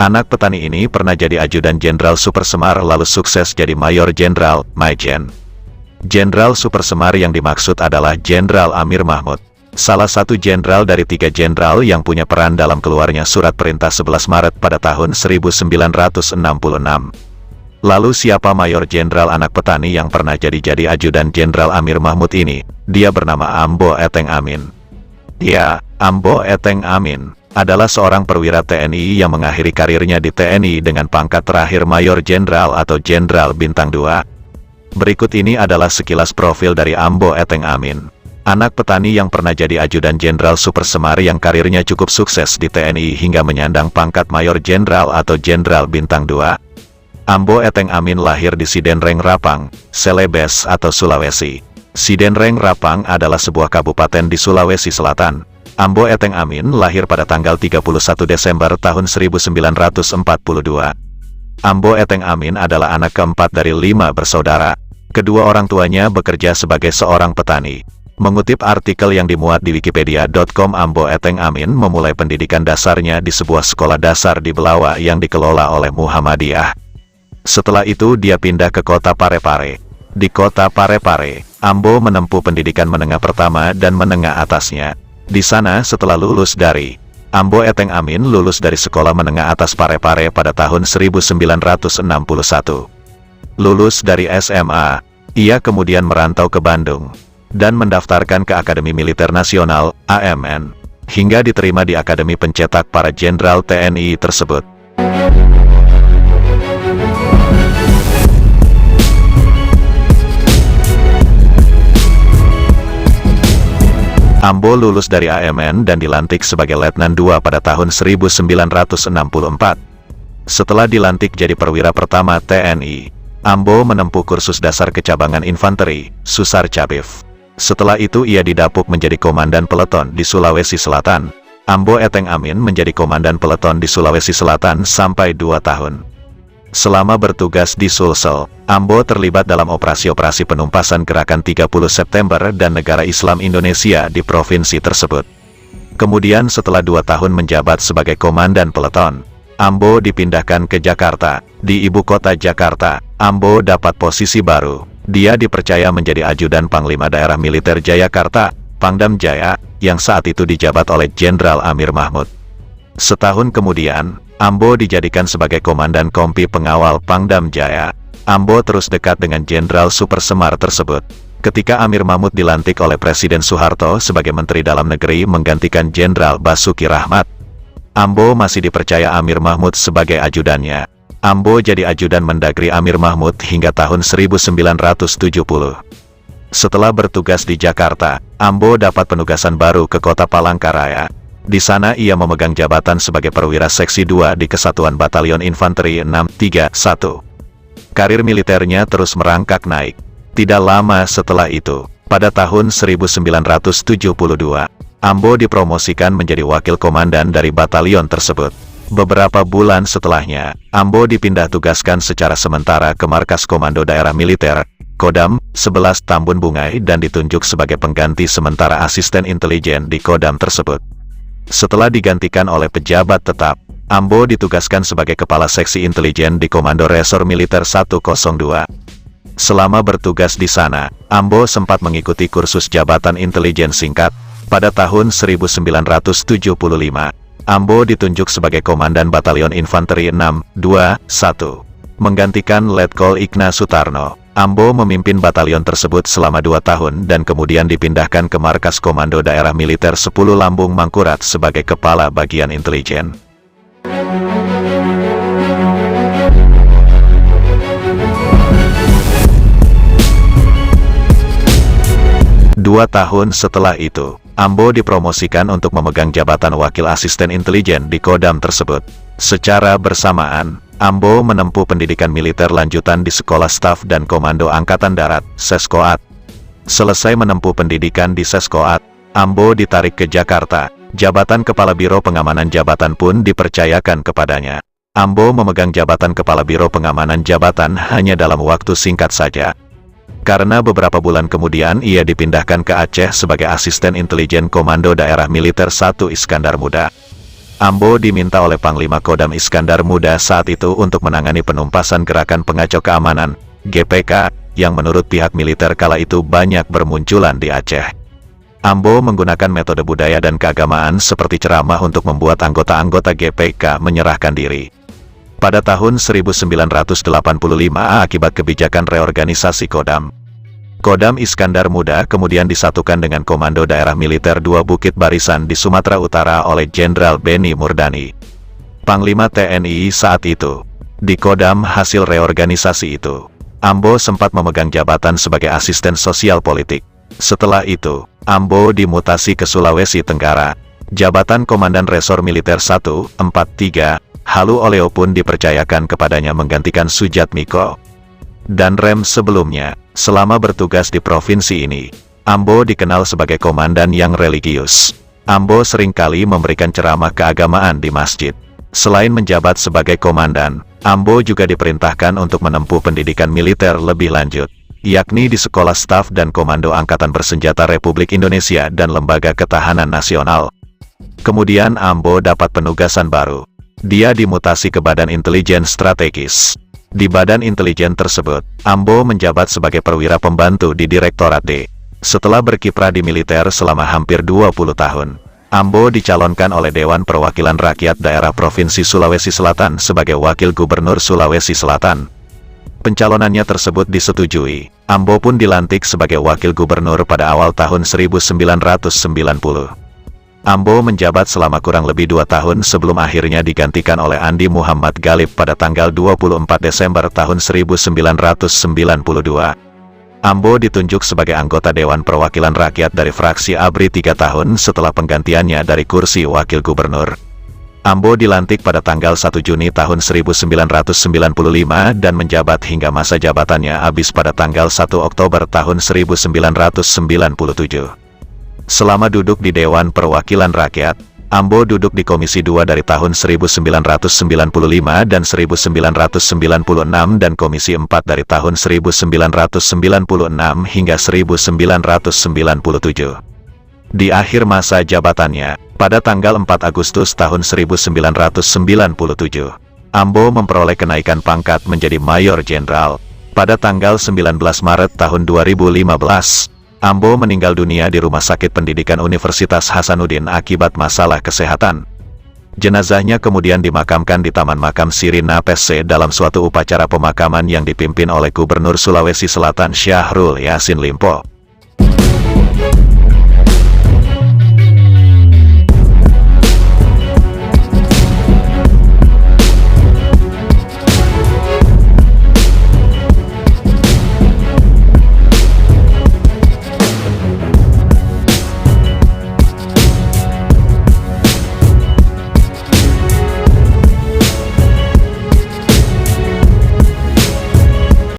Anak petani ini pernah jadi ajudan Jenderal Super Semar lalu sukses jadi Mayor Jenderal, Maijen. Jenderal Super Semar yang dimaksud adalah Jenderal Amir Mahmud. Salah satu jenderal dari 3 jenderal yang punya peran dalam keluarnya surat perintah 11 Maret pada tahun 1966. Lalu siapa Mayor Jenderal anak petani yang pernah jadi ajudan Jenderal Amir Mahmud ini? Dia bernama Ambo Eteng Amin. Ya, Ambo Eteng Amin adalah seorang perwira TNI yang mengakhiri karirnya di TNI dengan pangkat terakhir Mayor Jenderal atau Jenderal Bintang 2. Berikut ini adalah sekilas profil dari Ambo Eteng Amin. Anak petani yang pernah jadi ajudan Jenderal Super Semar yang karirnya cukup sukses di TNI hingga menyandang pangkat Mayor Jenderal atau Jenderal Bintang 2. Ambo Eteng Amin lahir di Sidenreng Rapang, Celebes atau Sulawesi. Sidenreng Rapang adalah sebuah kabupaten di Sulawesi Selatan. Ambo Eteng Amin lahir pada tanggal 31 Desember tahun 1942. Ambo Eteng Amin adalah anak keempat dari 5 bersaudara. Kedua orang tuanya bekerja sebagai seorang petani. Mengutip artikel yang dimuat di wikipedia.com, Ambo Eteng Amin memulai pendidikan dasarnya di sebuah sekolah dasar di Belawa yang dikelola oleh Muhammadiyah. Setelah itu dia pindah ke kota Parepare. Di kota Parepare, Ambo menempuh pendidikan menengah pertama dan menengah atasnya. Di sana setelah lulus dari Ambo Eteng Amin lulus dari sekolah menengah atas Parepare pada tahun 1961. Lulus dari SMA, ia kemudian merantau ke Bandung dan mendaftarkan ke Akademi Militer Nasional, AMN, hingga diterima di Akademi Pencetak Para Jenderal TNI tersebut. Ambo lulus dari AMN dan dilantik sebagai Letnan II pada tahun 1964. Setelah dilantik jadi perwira pertama TNI, Ambo menempuh kursus dasar kecabangan infanteri, Susar Cabif. Setelah itu ia didapuk menjadi komandan peleton di Sulawesi Selatan. Ambo Eteng Amin menjadi komandan peleton di Sulawesi Selatan sampai 2 tahun. Selama bertugas di Sulsel, Ambo terlibat dalam operasi-operasi penumpasan gerakan 30 September dan Negara Islam Indonesia di provinsi tersebut. Kemudian setelah 2 tahun menjabat sebagai komandan peleton, Ambo dipindahkan ke Jakarta. Di ibu kota Jakarta, Ambo dapat posisi baru. Dia dipercaya menjadi ajudan Panglima Daerah Militer Jayakarta, Pangdam Jaya, yang saat itu dijabat oleh Jenderal Amir Mahmud. Setahun kemudian, Ambo dijadikan sebagai komandan kompi pengawal Pangdam Jaya. Ambo terus dekat dengan Jenderal Super Semar tersebut. Ketika Amir Mahmud dilantik oleh Presiden Soeharto sebagai Menteri Dalam Negeri menggantikan Jenderal Basuki Rahmat, Ambo masih dipercaya Amir Mahmud sebagai ajudannya. Ambo jadi ajudan Mendagri Amir Mahmud hingga tahun 1970. Setelah bertugas di Jakarta, Ambo dapat penugasan baru ke kota Palangkaraya. Di sana ia memegang jabatan sebagai perwira Seksi 2 di Kesatuan Batalion Infanteri 631. Karir militernya terus merangkak naik. Tidak lama setelah itu, pada tahun 1972, Ambo dipromosikan menjadi wakil komandan dari batalion tersebut. Beberapa bulan setelahnya, Ambo dipindah tugaskan secara sementara ke Markas Komando Daerah Militer, Kodam 11 Tambun Bungai dan ditunjuk sebagai pengganti sementara asisten intelijen di Kodam tersebut. Setelah digantikan oleh pejabat tetap, Ambo ditugaskan sebagai Kepala Seksi Intelijen di Komando Resor Militer 102. Selama bertugas di sana, Ambo sempat mengikuti kursus jabatan intelijen singkat. Pada tahun 1975, Ambo ditunjuk sebagai Komandan Batalion Infanteri 621. Menggantikan Letkol Igna Sutarno, Ambo memimpin batalion tersebut selama 2 tahun dan kemudian dipindahkan ke Markas Komando Daerah Militer 10 Lambung Mangkurat sebagai Kepala Bagian Intelijen. Dua tahun setelah itu, Ambo dipromosikan untuk memegang jabatan Wakil Asisten Intelijen di Kodam tersebut. Secara bersamaan, Ambo menempuh pendidikan militer lanjutan di Sekolah Staf dan Komando Angkatan Darat, Seskoat. Selesai menempuh pendidikan di Seskoat, Ambo ditarik ke Jakarta. Jabatan Kepala Biro Pengamanan Jabatan pun dipercayakan kepadanya. Ambo memegang jabatan Kepala Biro Pengamanan Jabatan hanya dalam waktu singkat saja. Karena beberapa bulan kemudian ia dipindahkan ke Aceh sebagai Asisten Intelijen Komando Daerah Militer 1 Iskandar Muda. Ambo diminta oleh Panglima Kodam Iskandar Muda saat itu untuk menangani penumpasan Gerakan Pengacau Keamanan, GPK, yang menurut pihak militer kala itu banyak bermunculan di Aceh. Ambo menggunakan metode budaya dan keagamaan seperti ceramah untuk membuat anggota-anggota GPK menyerahkan diri. Pada tahun 1985 akibat kebijakan reorganisasi Kodam, Kodam Iskandar Muda kemudian disatukan dengan Komando Daerah Militer 2 Bukit Barisan di Sumatera Utara oleh Jenderal Beni Murdani, Panglima TNI saat itu. Di Kodam hasil reorganisasi itu, Ambo sempat memegang jabatan sebagai asisten sosial politik. Setelah itu, Ambo dimutasi ke Sulawesi Tenggara. Jabatan Komandan Resor Militer 143, Halu Oleo pun dipercayakan kepadanya menggantikan Sujatmiko dan Rem sebelumnya. Selama bertugas di provinsi ini, Ambo dikenal sebagai komandan yang religius. Ambo seringkali memberikan ceramah keagamaan di masjid. Selain menjabat sebagai komandan, Ambo juga diperintahkan untuk menempuh pendidikan militer lebih lanjut, yakni di Sekolah Staf dan Komando Angkatan Bersenjata Republik Indonesia dan Lembaga Ketahanan Nasional. Kemudian Ambo dapat penugasan baru. Dia dimutasi ke Badan Intelijen Strategis. Di Badan Intelijen tersebut, Ambo menjabat sebagai perwira pembantu di Direktorat D. Setelah berkiprah di militer selama hampir 20 tahun, Ambo dicalonkan oleh Dewan Perwakilan Rakyat Daerah Provinsi Sulawesi Selatan sebagai Wakil Gubernur Sulawesi Selatan. Pencalonannya tersebut disetujui. Ambo pun dilantik sebagai Wakil Gubernur pada awal tahun 1990. Ambo menjabat selama kurang lebih 2 tahun sebelum akhirnya digantikan oleh Andi Muhammad Galib pada tanggal 24 Desember tahun 1992. Ambo ditunjuk sebagai anggota Dewan Perwakilan Rakyat dari fraksi ABRI 3 tahun setelah penggantiannya dari kursi Wakil Gubernur. Ambo dilantik pada tanggal 1 Juni tahun 1995 dan menjabat hingga masa jabatannya habis pada tanggal 1 Oktober tahun 1997. Selama duduk di Dewan Perwakilan Rakyat, Ambo duduk di Komisi 2 dari tahun 1995 dan 1996 dan Komisi 4 dari tahun 1996 hingga 1997. Di akhir masa jabatannya, pada tanggal 4 Agustus tahun 1997, Ambo memperoleh kenaikan pangkat menjadi Mayor Jenderal. Pada tanggal 19 Maret tahun 2015, Ambo meninggal dunia di Rumah Sakit Pendidikan Universitas Hasanuddin akibat masalah kesehatan. Jenazahnya kemudian dimakamkan di Taman Makam Sirina Pese dalam suatu upacara pemakaman yang dipimpin oleh Gubernur Sulawesi Selatan Syahrul Yassin Limpo.